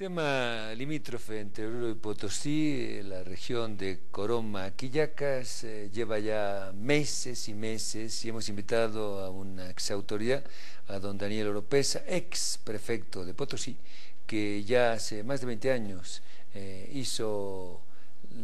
Tema limítrofe entre Oruro y Potosí, la región de Coroma-Quillacas, lleva ya meses y meses y hemos invitado a una exautoridad, a don Daniel Oropesa, ex prefecto de Potosí, que ya hace más de 20 años hizo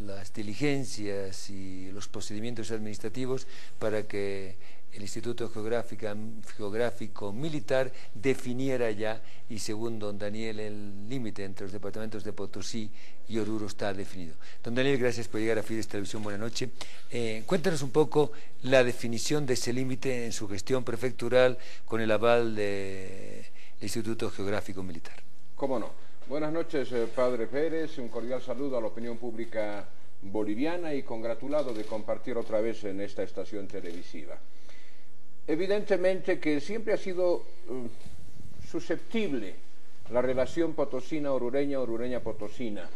las diligencias y los procedimientos administrativos para que el Instituto Geográfico Militar definiera ya, y según don Daniel, el límite entre los departamentos de Potosí y Oruro está definido. Don Daniel, gracias por llegar a Fides Televisión, buenas noches. Cuéntanos un poco la definición de ese límite en su gestión prefectural con el aval del Instituto Geográfico Militar. Cómo no. Buenas noches, padre Pérez, un cordial saludo a la opinión pública boliviana y congratulado de compartir otra vez en esta estación televisiva. Evidentemente que siempre ha sido susceptible la relación potosina-orureña, orureña-potosina,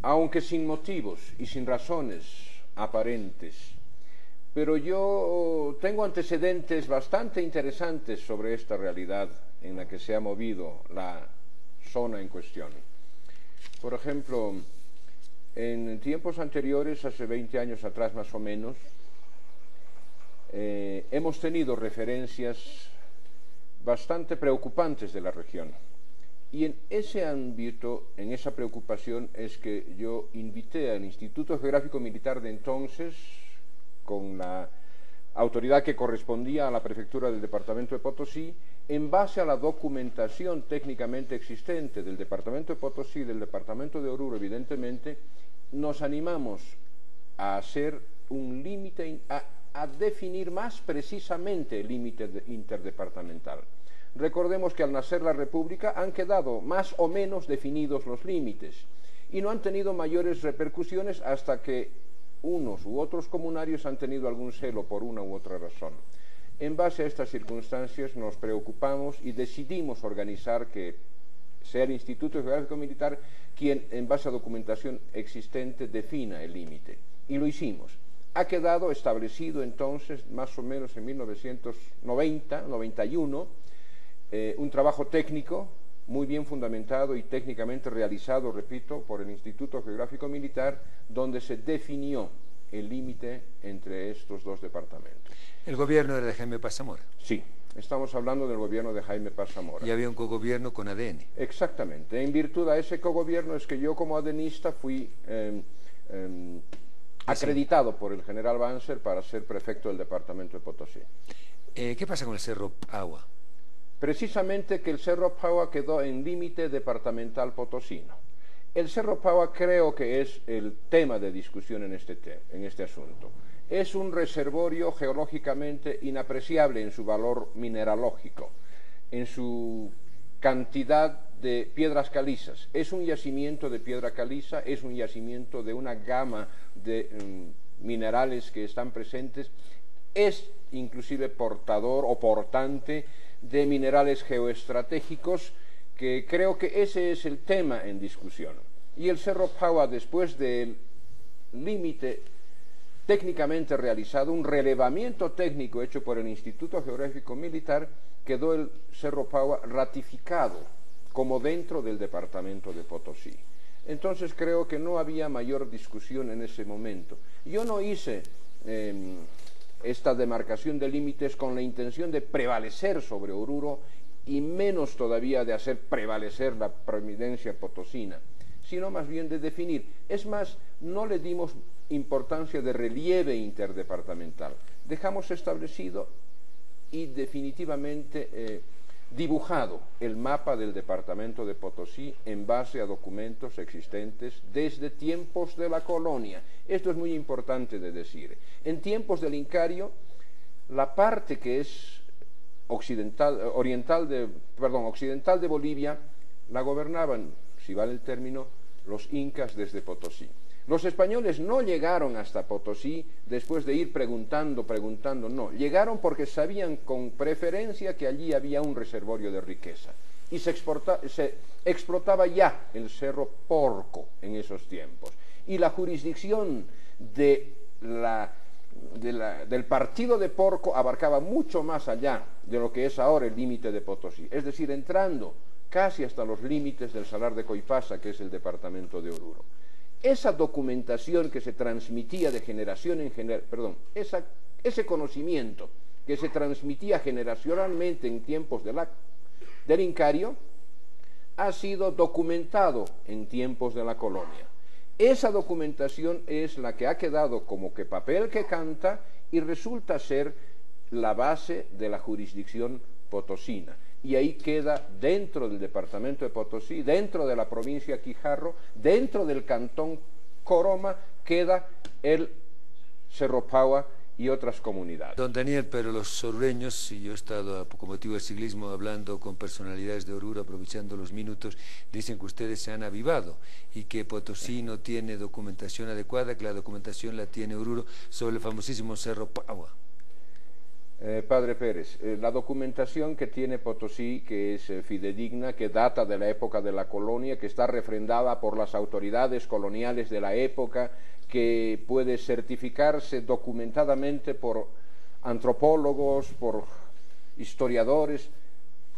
aunque sin motivos y sin razones aparentes. Pero yo tengo antecedentes bastante interesantes sobre esta realidad en la que se ha movido la zona en cuestión. Por ejemplo, en tiempos anteriores, hace 20 años atrás más o menos, hemos tenido referencias bastante preocupantes de la región. Y en ese ámbito, en esa preocupación, es que yo invité al Instituto Geográfico Militar de entonces, con la autoridad que correspondía a la prefectura del departamento de Potosí, en base a la documentación técnicamente existente del departamento de Potosí y del departamento de Oruro, evidentemente, nos animamos a hacer un límite, a definir más precisamente el límite interdepartamental. Recordemos que al nacer la República han quedado más o menos definidos los límites y no han tenido mayores repercusiones hasta que unos u otros comunarios han tenido algún celo por una u otra razón. En base a estas circunstancias nos preocupamos y decidimos organizar que sea el Instituto Geográfico Militar quien, en base a documentación existente, defina el límite. Y lo hicimos. Ha quedado establecido entonces, más o menos en 1990-91, un trabajo técnico muy bien fundamentado y técnicamente realizado, repito, por el Instituto Geográfico Militar, donde se definió el límite entre estos dos departamentos. ¿El gobierno era de Jaime Paz Zamora? Sí, estamos hablando del gobierno de Jaime Paz Zamora. Y había un cogobierno con ADN. Exactamente. En virtud a ese cogobierno es que yo como adenista fui acreditado por el general Banzer para ser prefecto del departamento de Potosí. ¿Qué pasa con el Cerro Agua? Precisamente que el Cerro Paua quedó en límite departamental potosino. El Cerro Paua creo que es el tema de discusión en este asunto. Es un reservorio geológicamente inapreciable en su valor mineralógico, en su cantidad de piedras calizas. Es un yacimiento de piedra caliza, es un yacimiento de una gama de minerales que están presentes, es inclusive portador o portante de minerales geoestratégicos, que creo que ese es el tema en discusión. Y el Cerro Paua, después del límite técnicamente realizado, un relevamiento técnico hecho por el Instituto Geográfico Militar, quedó el Cerro Paua ratificado como dentro del departamento de Potosí. Entonces creo que no había mayor discusión en ese momento. Yo no hice esta demarcación de límites con la intención de prevalecer sobre Oruro y menos todavía de hacer prevalecer la prominencia potosina, sino más bien de definir. Es más, no le dimos importancia de relieve interdepartamental. Dejamos establecido y definitivamente dibujado el mapa del departamento de Potosí en base a documentos existentes desde tiempos de la colonia. Esto es muy importante de decir. En tiempos del Incario, la parte que es occidental de Bolivia, la gobernaban, si vale el término, los incas desde Potosí. Los españoles no llegaron hasta Potosí después de ir preguntando, no. Llegaron porque sabían con preferencia que allí había un reservorio de riqueza. Y se explotaba ya el Cerro Porco en esos tiempos. Y la jurisdicción del partido de Porco abarcaba mucho más allá de lo que es ahora el límite de Potosí. Es decir, entrando casi hasta los límites del Salar de Coipasa, que es el departamento de Oruro. Esa documentación que se transmitía de generación en generación, ese conocimiento que se transmitía generacionalmente en tiempos del Incario, ha sido documentado en tiempos de la colonia. Esa documentación es la que ha quedado como que papel que canta y resulta ser la base de la jurisdicción potosina. Y ahí queda dentro del departamento de Potosí, dentro de la provincia de Quijarro, dentro del cantón Coroma, queda el Cerro Paua y otras comunidades. Don Daniel, pero los orureños, y yo he estado con motivo del ciclismo hablando con personalidades de Oruro, aprovechando los minutos, dicen que ustedes se han avivado y que Potosí no tiene documentación adecuada, que la documentación la tiene Oruro sobre el famosísimo Cerro Paua. Padre Pérez, la documentación que tiene Potosí, que es fidedigna, que data de la época de la colonia, que está refrendada por las autoridades coloniales de la época, que puede certificarse documentadamente por antropólogos, por historiadores,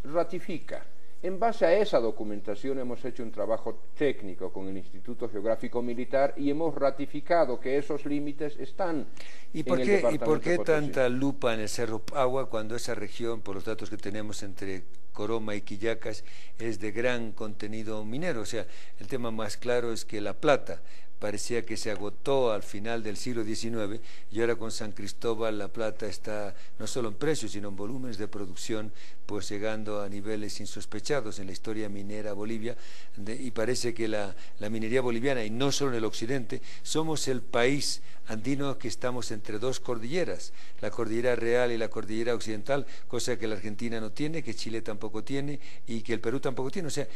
ratifica. En base a esa documentación hemos hecho un trabajo técnico con el Instituto Geográfico Militar y hemos ratificado que esos límites están en el departamento. ¿Y por qué tanta lupa en el Cerro Paua cuando esa región, por los datos que tenemos entre Coroma y Quillacas, es de gran contenido minero? O sea, el tema más claro es que la plata parecía que se agotó al final del siglo XIX y ahora con San Cristóbal la plata está no solo en precios sino en volúmenes de producción pues llegando a niveles insospechados en la historia minera Bolivia y parece que la minería boliviana y no solo en el occidente somos el país andino que estamos entre dos cordilleras, la cordillera real y la cordillera occidental, cosa que la Argentina no tiene, que Chile tampoco tiene y que el Perú tampoco tiene. O sea,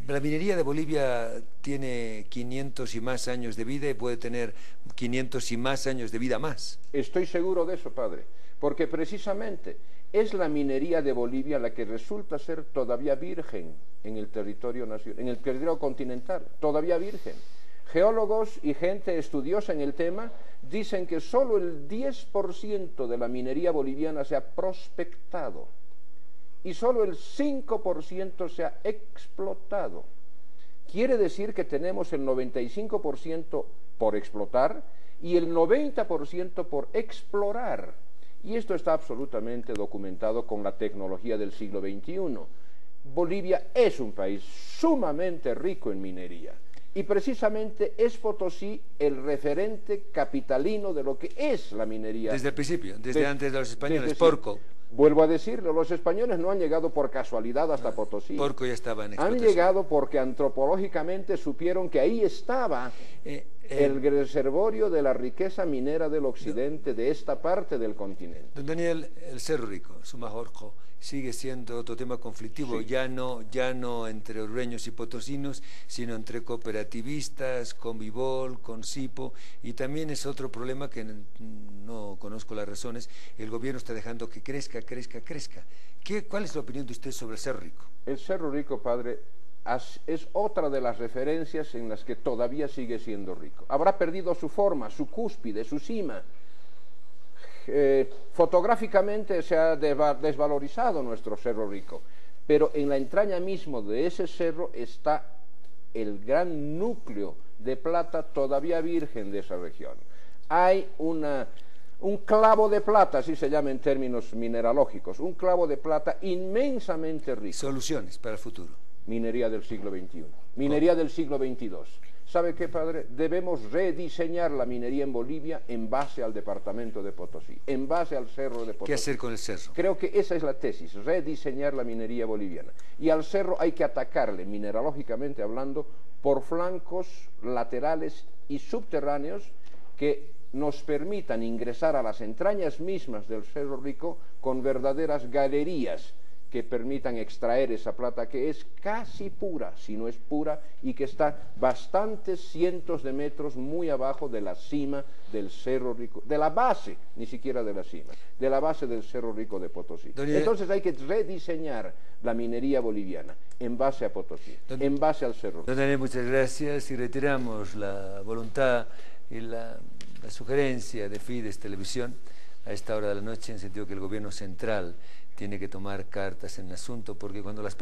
la minería de Bolivia tiene 500 y más años de vida y puede tener 500 y más años de vida más. Estoy seguro de eso, padre, porque precisamente es la minería de Bolivia la que resulta ser todavía virgen en el territorio nacional, en el territorio continental, todavía virgen. Geólogos y gente estudiosa en el tema dicen que solo el 10% de la minería boliviana se ha prospectado y solo el 5% se ha explotado. Quiere decir que tenemos el 95% por explotar y el 90% por explorar. Y esto está absolutamente documentado con la tecnología del siglo XXI. Bolivia es un país sumamente rico en minería. Y precisamente es Potosí el referente capitalino de lo que es la minería. Desde el principio, desde antes de los españoles, Porco. Vuelvo a decirlo, los españoles no han llegado por casualidad hasta Potosí. Porco ya estaba en explotación. Han llegado porque antropológicamente supieron que ahí estaba el reservorio de la riqueza minera del occidente, de esta parte del continente. Don Daniel, el Cerro Rico, Sumajorjo, sigue siendo otro tema conflictivo, sí. ya no entre orureños y potosinos, sino entre cooperativistas, con Vivol, con Sipo, y también es otro problema que no conozco las razones, el gobierno está dejando que crezca. ¿Cuál es la opinión de usted sobre el Cerro Rico? El Cerro Rico, padre, es otra de las referencias en las que todavía sigue siendo rico. Habrá perdido su forma, su cúspide, su cima. Fotográficamente se ha desvalorizado nuestro Cerro Rico, pero en la entraña mismo de ese cerro está el gran núcleo de plata todavía virgen de esa región. Hay un clavo de plata, así se llama en términos mineralógicos, un clavo de plata inmensamente rico. Soluciones para el futuro. Minería del siglo XXI, minería del siglo XXII. ¿Sabe qué, padre? Debemos rediseñar la minería en Bolivia en base al departamento de Potosí, en base al cerro de Potosí. ¿Qué hacer con el cerro? Creo que esa es la tesis, rediseñar la minería boliviana. Y al cerro hay que atacarle, mineralógicamente hablando, por flancos laterales y subterráneos que nos permitan ingresar a las entrañas mismas del Cerro Rico con verdaderas galerías que permitan extraer esa plata que es casi pura, si no es pura, y que está bastantes cientos de metros muy abajo de la cima del Cerro Rico, de la base, ni siquiera de la cima, de la base del Cerro Rico de Potosí. Entonces hay que rediseñar la minería boliviana en base a Potosí, en base al Cerro Rico. Don Daniel, muchas gracias y reiteramos la voluntad y la sugerencia de Fides Televisión a esta hora de la noche en el sentido que el gobierno central tiene que tomar cartas en el asunto, porque cuando las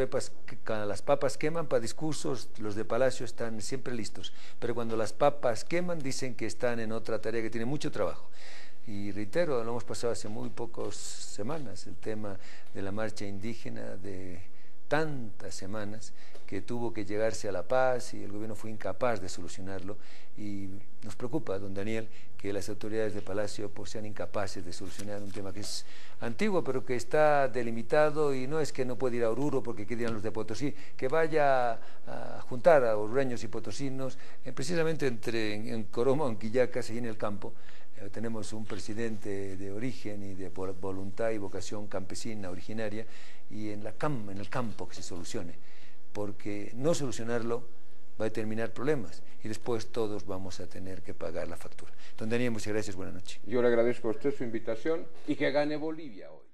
papas queman para discursos, los de Palacio están siempre listos, pero cuando las papas queman dicen que están en otra tarea que tiene mucho trabajo. Y reitero, lo hemos pasado hace muy pocas semanas, el tema de la marcha indígena, de tantas semanas, que tuvo que llegarse a la paz y el gobierno fue incapaz de solucionarlo, y nos preocupa, don Daniel, que las autoridades de Palacio pues sean incapaces de solucionar un tema que es antiguo pero que está delimitado, y no es que no puede ir a Oruro porque qué dirán los de Potosí, que vaya a juntar a orureños y potosinos, precisamente en Coroma o en Quillacas, ahí en el campo. Tenemos un presidente de origen y de voluntad y vocación campesina originaria, y en el campo que se solucione, porque no solucionarlo va a determinar problemas y después todos vamos a tener que pagar la factura. Don Daniel, muchas gracias, buenas noches. Yo le agradezco a usted su invitación y que gane Bolivia hoy.